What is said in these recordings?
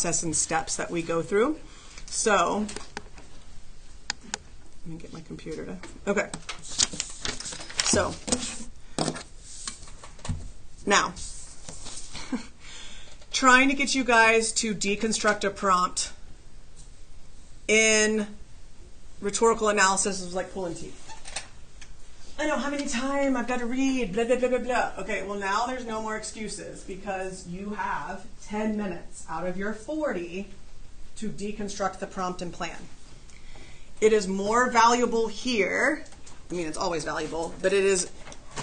process and steps that we go through. So, let me get my computer to, okay. So, now, trying to get you guys to deconstruct a prompt in rhetorical analysis is like pulling teeth. I know how many times I've got to read, blah, blah, blah, blah, blah. Okay, well now there's no more excuses because you have 10 minutes out of your 40 to deconstruct the prompt and plan. It is more valuable here, I mean it's always valuable, but it is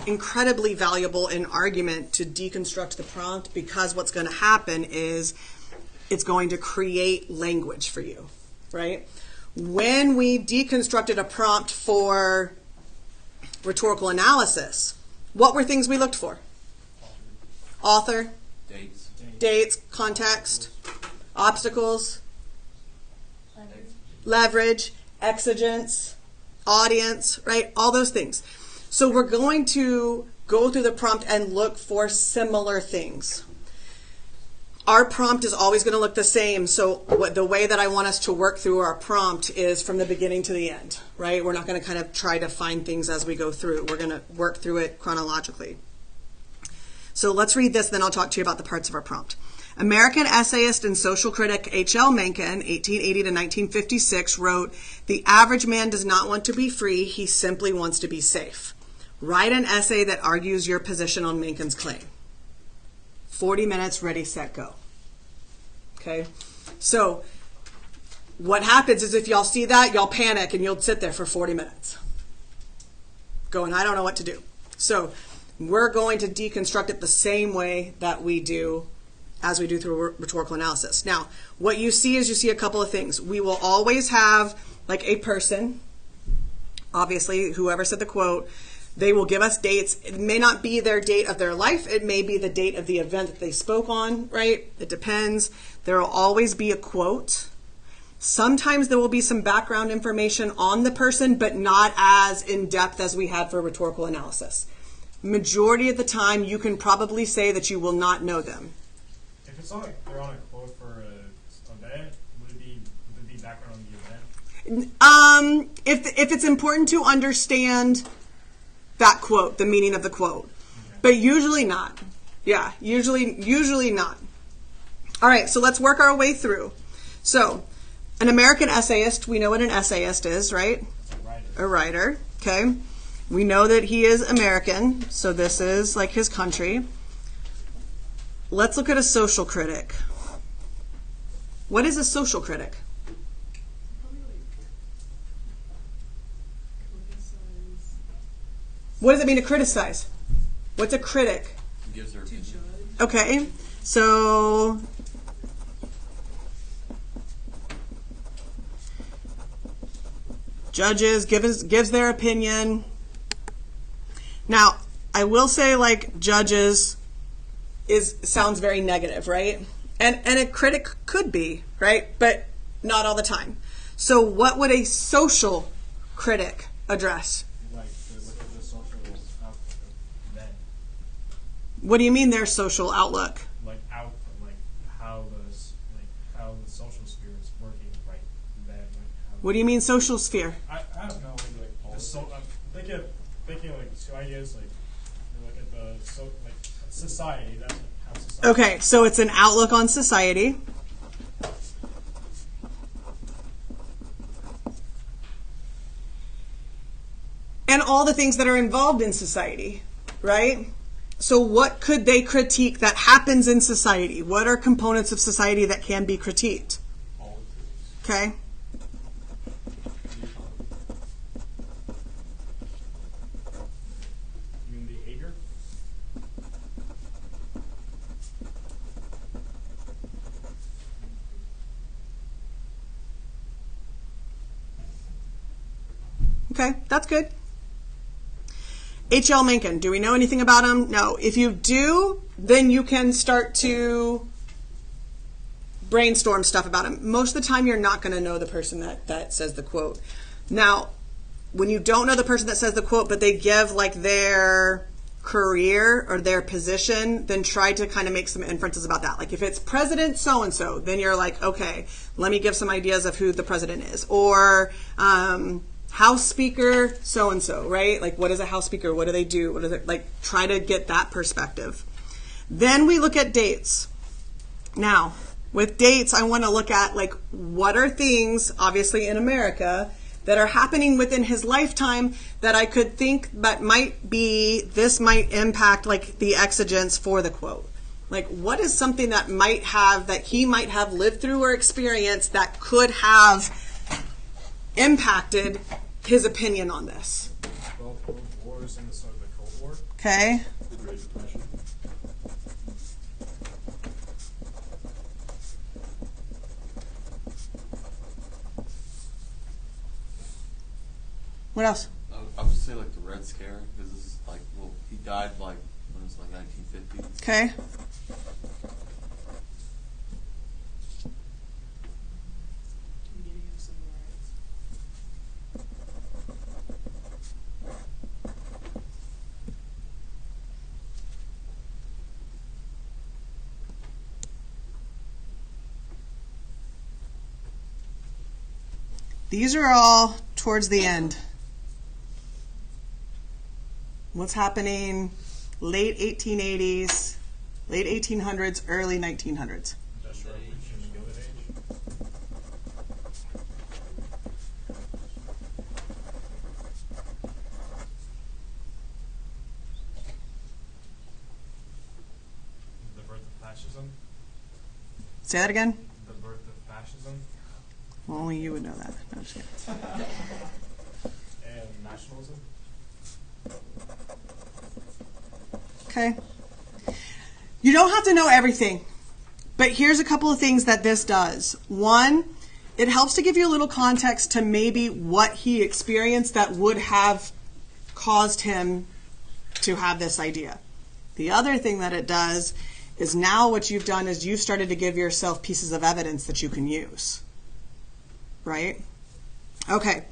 incredibly valuable in argument to deconstruct the prompt because what's going to happen is it's going to create language for you, right? When we deconstructed a prompt for rhetorical analysis, what were things we looked for? Author, dates, context, obstacles, leverage, exigence, audience, right? All those things. So we're going to go through the prompt and look for similar things. Our prompt is always going to look the same. So the way that I want us to work through our prompt is from the beginning to the end, right? We're not going to kind of try to find things as we go through. We're going to work through it chronologically. So let's read this, then I'll talk to you about the parts of our prompt. American essayist and social critic H.L. Mencken, 1880 to 1956, wrote, "The average man does not want to be free, he simply wants to be safe. Write an essay that argues your position on Mencken's claim." 40 minutes, ready, set, go. Okay? So what happens is if y'all see that, y'all panic and you'll sit there for 40 minutes going, I don't know what to do. So we're going to deconstruct it the same way that we do as we do through rhetorical analysis. Now, what you see is you see a couple of things. We will always have like a person, obviously, whoever said the quote. They will give us dates. It may not be their date of their life. It may be the date of the event that they spoke on, right? It depends. There will always be a quote. Sometimes there will be some background information on the person, but not as in-depth as we had for rhetorical analysis. Majority of the time, you can probably say that you will not know them. If it's on they're on a quote for an event, would it be background on the event? If it's important to understand that quote, the meaning of the quote. Okay. But usually not. Yeah, usually not. All right, so let's work our way through. So, an American essayist, we know what an essayist is, right? A writer, okay. We know that he is American, so this is like his country. Let's look at a social critic. What is a social critic? What does it mean to criticize? What's a critic? Gives their opinion. Okay, so judges gives their opinion. Now, I will say like judges sounds very negative, right? And a critic could be, right? But not all the time. So what would a social critic address? What do you mean their social outlook? Like how the social sphere is working right then. What do you mean social sphere? I don't know. I'm thinking like two ideas. Like you look at the society. That's how society. Okay, so it's an outlook on society. And all the things that are involved in society, right? So what could they critique that happens in society? What are components of society that can be critiqued? Okay. You mean the Ager? Okay, that's good. H.L. Mencken, do we know anything about him? No. If you do, then you can start to brainstorm stuff about him. Most of the time, you're not going to know the person that says the quote. Now, when you don't know the person that says the quote, but they give like their career or their position, then try to kind of make some inferences about that. Like if it's President so-and-so, then you're like, okay, let me give some ideas of who the president is. Or House Speaker so-and-so, right? Like what is a House Speaker? What do they do? What is it? Like try to get that perspective. Then we look at dates. Now, with dates, I want to look at like what are things, obviously in America, that are happening within his lifetime that I could think that this might impact like the exigence for the quote. Like what is something that he might have lived through or experienced that could have impacted his opinion on this? Both World Wars and the start of the Cold War. Okay. The Great Depression. What else? I would say like the Red Scare, because this is like, well, he died like when it was like 1950s. Okay. Beginning of civil rights. These are all towards the end. What's happening late 1880s, late 1800s, early 1900s. Industrial Revolution, Gilded Age. The birth of fascism. Say that again? The birth of fascism. Well, only you would know that. No, I'm just kidding. And nationalism. Okay. You don't have to know everything, but here's a couple of things that this does. One, it helps to give you a little context to maybe what he experienced that would have caused him to have this idea. The other thing that it does is now what you've done is you've started to give yourself pieces of evidence that you can use. Right? Okay.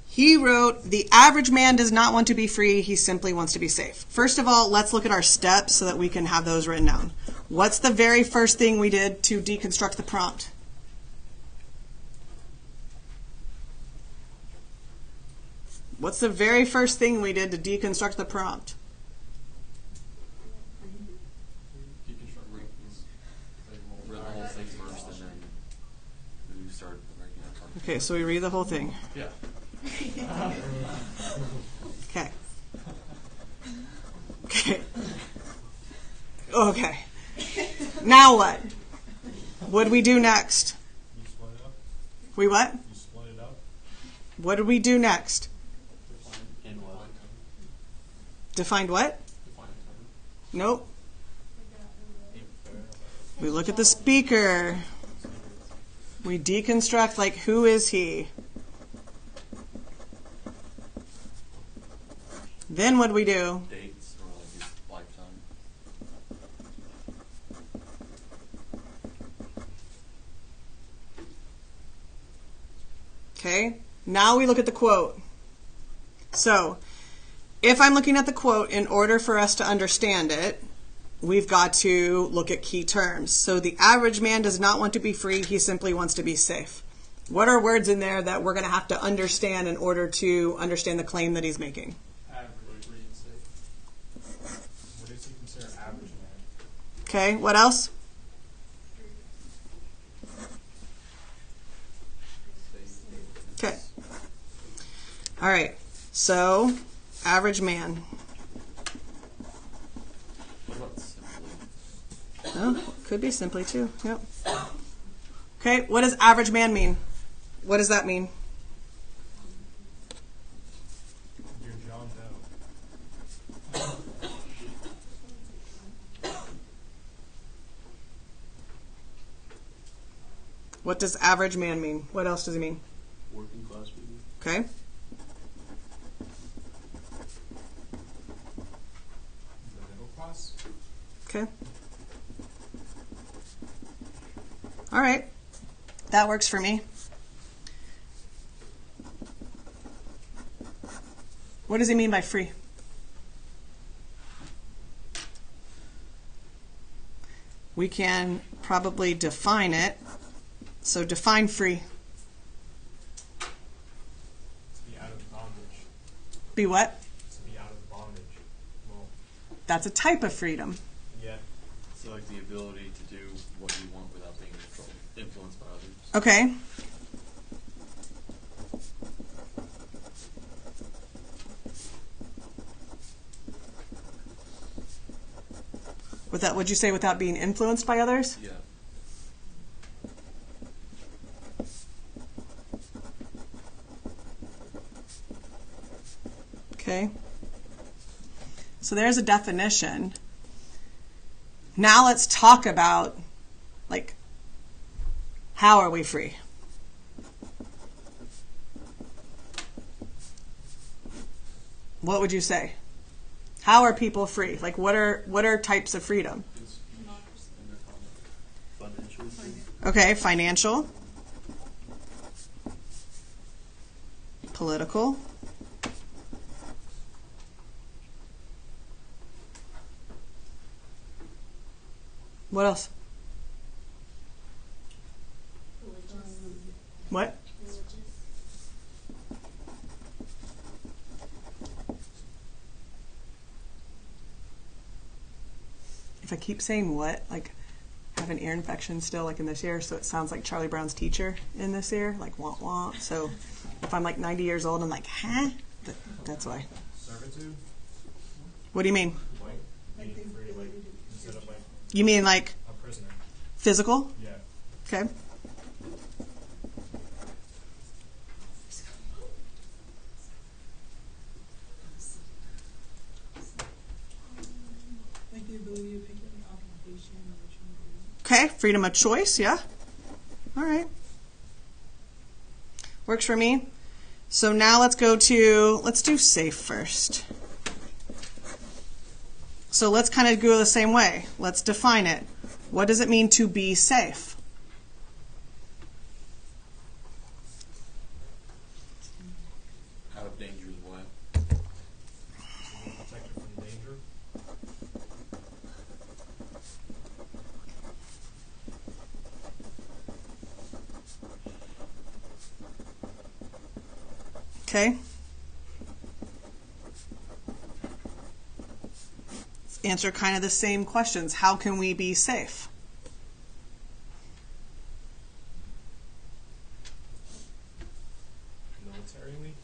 He wrote, the average man does not want to be free, he simply wants to be safe. First of all, let's look at our steps so that we can have those written down. What's the very first thing we did to deconstruct the prompt? What's the very first thing we did to deconstruct the prompt? Deconstruct read the whole thing first, and then we start breaking it apart. Okay, so we read the whole thing. Yeah. Okay. Okay. Okay. Now what? What do we do next? You split it up. We what? You split it up. What do we do next? And what? Defined what? Nope. We look at the speaker. We deconstruct, like, who is he? Then what do we do? Dates or like his lifetime. Okay. Now we look at the quote. So, if I'm looking at the quote, in order for us to understand it, we've got to look at key terms. So the average man does not want to be free, he simply wants to be safe. What are words in there that we're going to have to understand in order to understand the claim that he's making? Average. What does he consider average man? Okay, what else? Okay. All right, so average man. What about simply? Oh, could be simply too. Yep. Okay, what does average man mean? What does that mean? You're John Doe. What does average man mean? What else does he mean? Working class people. Okay. The middle class. Okay. All right. That works for me. What does he mean by free? we can probably define it. So define free. To be out of bondage. Be what? To be out of bondage. Well, That's a type of freedom. yeah. So like the ability to do what you want without being influenced by others. Okay. Would you say without being influenced by others? Yeah. Okay. So there's a definition. Now let's talk about, like, how are we free? What would you say? How are people free? Like, what are types of freedom? Financial. Okay, financial, political, what else? What? If I keep saying what, like, I have an ear infection still, like in this ear, so it sounds like Charlie Brown's teacher in this ear, like wah wah. So if I'm like 90 years old, I'm like, huh? That's why. Servitude. What do you mean? Like being free, like instead of like You mean like a prisoner. physical? Yeah. Okay. Like the ability to pick any occupation or what you want to do. Okay, freedom of choice, yeah. All right. Works for me. So now let's do safe first. So let's kind of go the same way. Let's define it. What does it mean to be safe? Out of danger's way. Protected from danger. Okay. Let's answer kind of the same questions. How can we be safe? Militarily.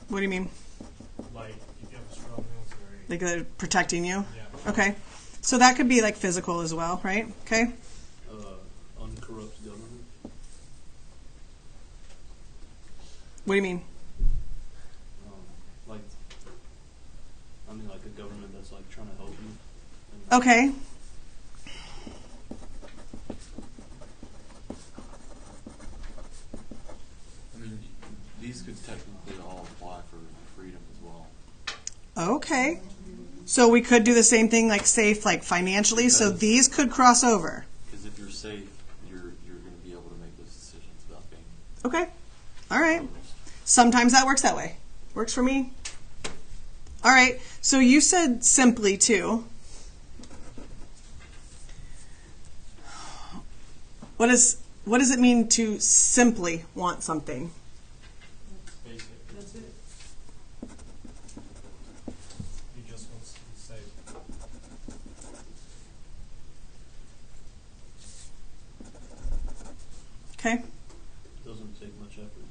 What do you mean? Like if you have a strong military. Like they're protecting you? Yeah. Okay. So that could be like physical as well, right? Okay. Uncorrupt government. What do you mean? Like a government that's like trying to help you. Okay. I mean, these could technically all apply for freedom as well. Okay. So we could do the same thing like safe, like financially. So Because- these could cross over. Because if you're safe, you're going to be able to make those decisions without being Okay. All right. influenced. Sometimes that works that way. Works for me. All right. So you said simply too. What does it mean to simply want something? Basic. That's it. You just want to be safe. Okay. It doesn't take much effort.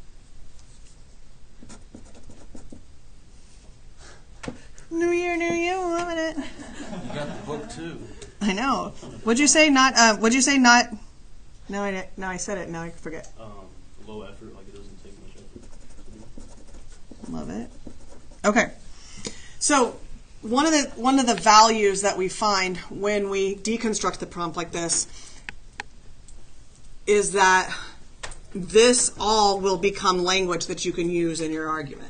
New year, new you, loving it. You got the book too. I know. Would you say not? Would you say not? No, I didn't. No, I said it. Now I forget. Low effort, like it doesn't take much effort. Love it. Okay. So one of the values that we find when we deconstruct the prompt like this is that this all will become language that you can use in your argument.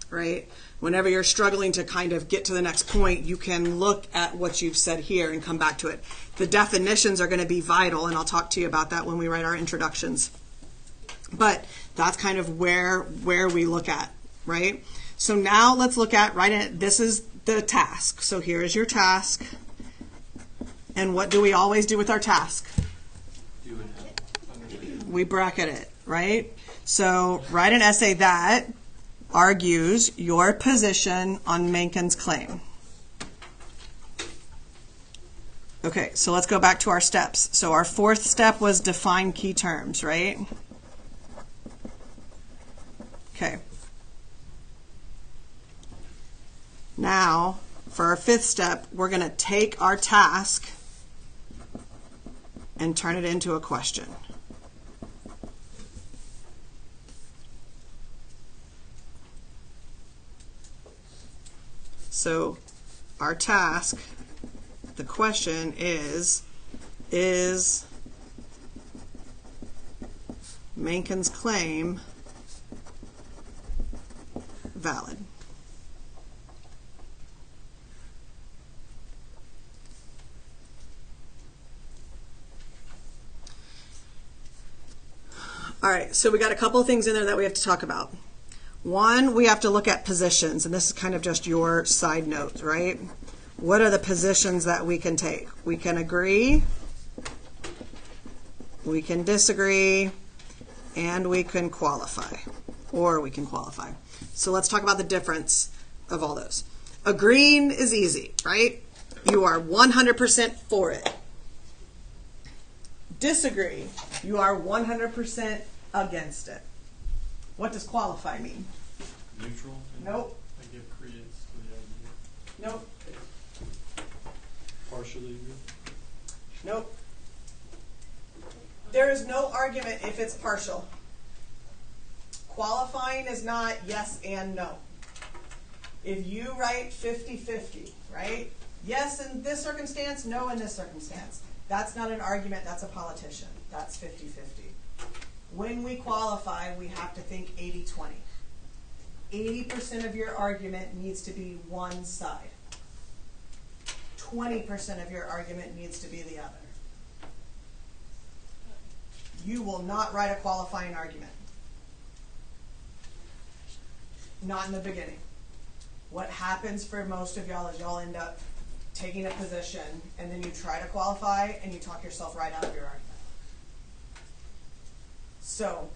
Right? Whenever you're struggling to kind of get to the next point, you can look at what you've said here and come back to it. The definitions are going to be vital, and I'll talk to you about that when we write our introductions. But that's kind of where we look at, right? So now let's look at, this is the task. So here is your task. And what do we always do with our task? Do it. We bracket it, right? So write an essay that argues your position on Mencken's claim. Okay, so let's go back to our steps. So our fourth step was define key terms, right? Okay. Now, for our fifth step, we're going to take our task and turn it into a question. So our task, the question is Mencken's claim valid? All right, so we got a couple of things in there that we have to talk about. One, we have to look at positions, and this is kind of just your side note, right? What are the positions that we can take? We can agree, we can disagree, and we can qualify, or we can qualify. So let's talk about the difference of all those. Agreeing is easy, right? You are 100% for it. Disagree, you are 100% against it. What does qualify mean? Neutral? Nope. I give credence to the idea. Nope. Partially agree. Nope. There is no argument if it's partial. Qualifying is not yes and no. If you write 50-50, right? Yes in this circumstance, no in this circumstance. That's not an argument, that's a politician. That's 50-50. When we qualify, we have to think 80-20. 80% of your argument needs to be one side. 20% of your argument needs to be the other. You will not write a qualifying argument. Not in the beginning. What happens for most of y'all is y'all end up taking a position and then you try to qualify and you talk yourself right out of your argument. So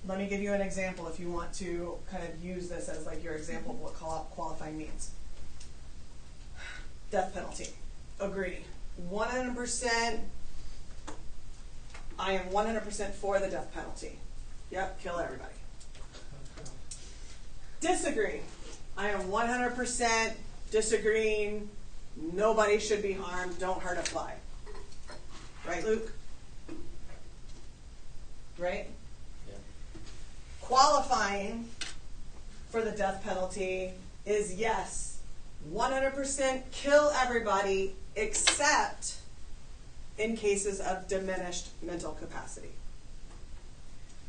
let me give you an example if you want to kind of use this as like your example of what qualifying means. Death penalty. Agree. 100%. I am 100% for the death penalty. Yep, kill everybody. Disagree. I am 100% disagreeing. Nobody should be harmed. Don't hurt a fly. Right, Luke? Right? Yeah. Qualifying for the death penalty is yes, 100% kill everybody except in cases of diminished mental capacity.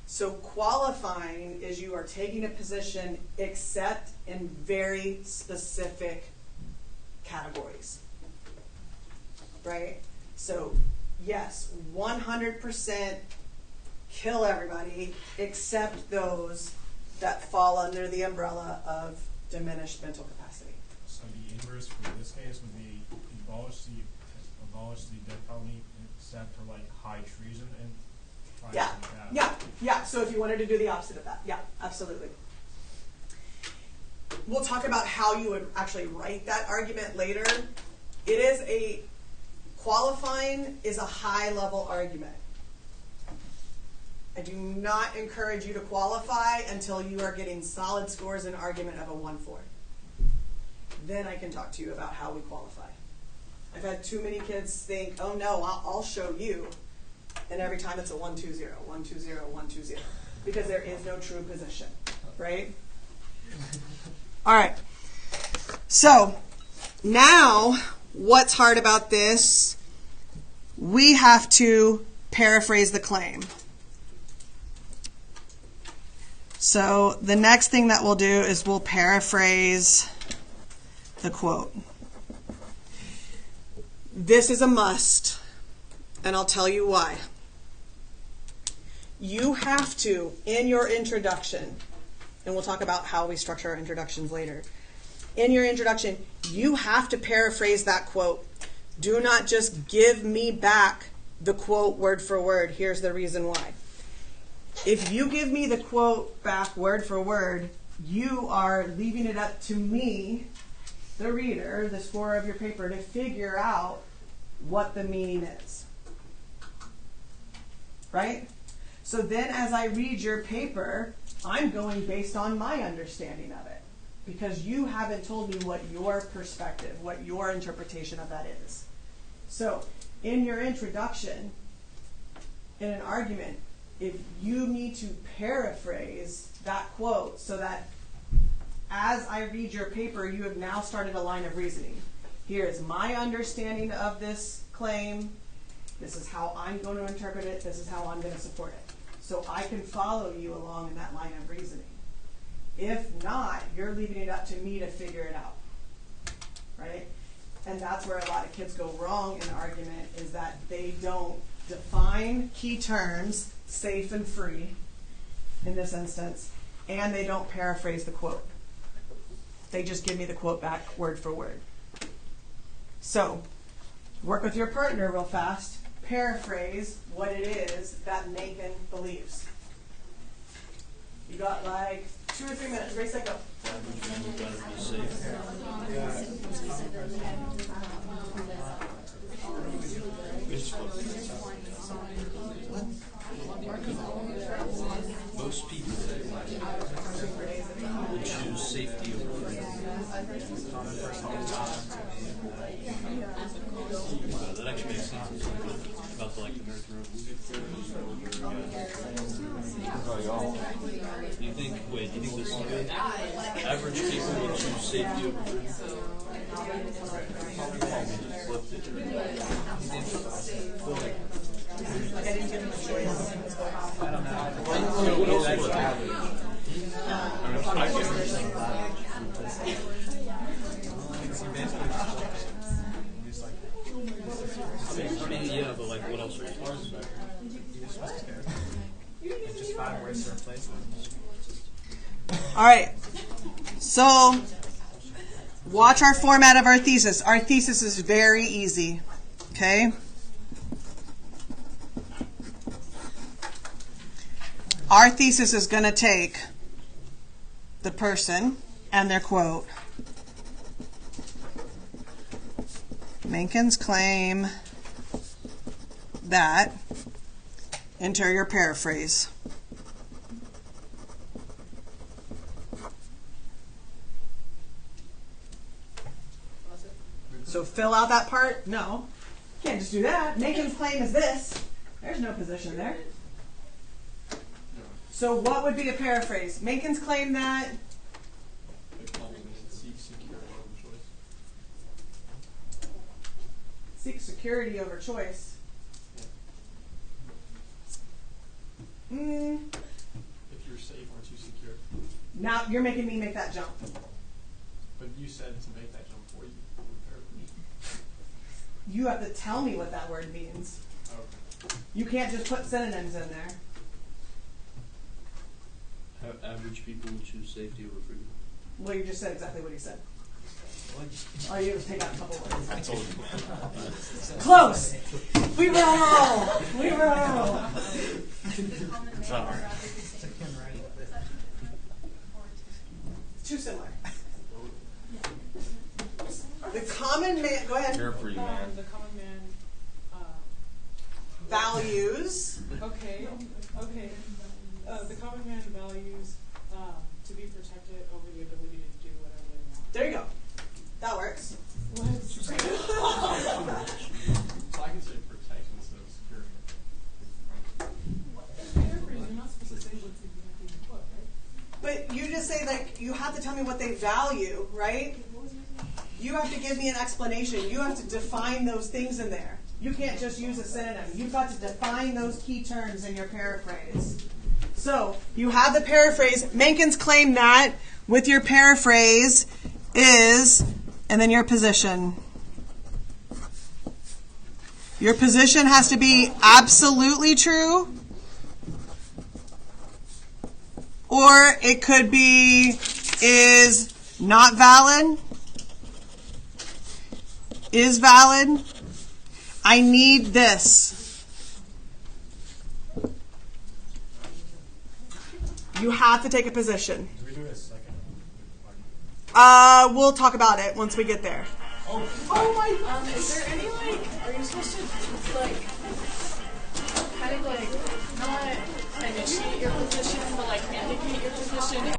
So qualifying is you are taking a position except in very specific categories. Right? So yes, 100% kill everybody except those that fall under the umbrella of diminished mental capacity. So the inverse for this case would be abolish the death penalty except for like high treason and crimes Yeah, like that. yeah. So if you wanted to do the opposite of that, yeah, absolutely. We'll talk about how you would actually write that argument later. Qualifying is a high level argument. I do not encourage you to qualify until you are getting solid scores in argument of a 1-4. Then I can talk to you about how we qualify. I've had too many kids think, oh no, I'll show you. And every time it's a 1-2-0, 1-2-0, 1-2-0. Because there is no true position, right? All right. So now what's hard about this? We have to paraphrase the claim. So the next thing that we'll do is we'll paraphrase the quote. This is a must, and I'll tell you why. You have to, in your introduction, and we'll talk about how we structure our introductions later, in your introduction, you have to paraphrase that quote. Do not just give me back the quote word for word. Here's the reason why. If you give me the quote back word for word, you are leaving it up to me, the reader, the scorer of your paper, to figure out what the meaning is. Right? So then as I read your paper, I'm going based on my understanding of it. Because you haven't told me what your perspective, what your interpretation of that is. So in your introduction, in an argument, if you need to paraphrase that quote so that as I read your paper, you have now started a line of reasoning. Here is my understanding of this claim. This is how I'm going to interpret it. This is how I'm going to support it. So I can follow you along in that line of reasoning. If not, you're leaving it up to me to figure it out. Right? And that's where a lot of kids go wrong in argument, is that they don't define key terms, safe and free, in this instance, and they don't paraphrase the quote. They just give me the quote back word for word. So, work with your partner real fast. Paraphrase what it is that Macon believes. You got like 2 or 3 minutes. Ready, set, go. Most people would choose safety over freedom. That actually makes sense. About the American Revolution. Do you think this is good? Average people would choose safety over freedom. I didn't give him a choice. Yeah, but like, what else are you supposed to And just find ways to replace them. All right. So, watch our format of our thesis. Our thesis is very easy. Okay? Our thesis is going to take the person and their quote. Macon's claim that, enter your paraphrase. So fill out that part? No. You can't just do that. Macon's claim is this. There's no position there. So what would be a paraphrase? Macon's claim that... Seek security over choice. If you're safe, aren't you secure? Now you're making me make that jump. But you said to make that jump for you. You have to tell me what that word means. Okay. You can't just put synonyms in there. Average people would choose safety over freedom. Well, you just said exactly what he said. All you do is take out a couple words. I told you. Close! We roll! We roll! Sorry. Too similar. The common man, go ahead. Care for you, man. The common man, Values. okay. The common man values to be protected over the ability to do whatever they want. There you go. That works. What? So I can say protection instead of security. You're not supposed to say what's exactly the quote, right? But you just say, like, you have to tell me what they value, right? You have to give me an explanation. You have to define those things in there. You can't just use a synonym. You've got to define those key terms in your paraphrase. So, you have the paraphrase. Macon's claim that with your paraphrase is, and then your position. Your position has to be absolutely true, or it could be is not valid, is valid. I need this. You have to take a position. Do we do a second? We'll talk about it once we get there. Oh my! Is there any are you supposed to kind of not initiate your position, but indicate your position?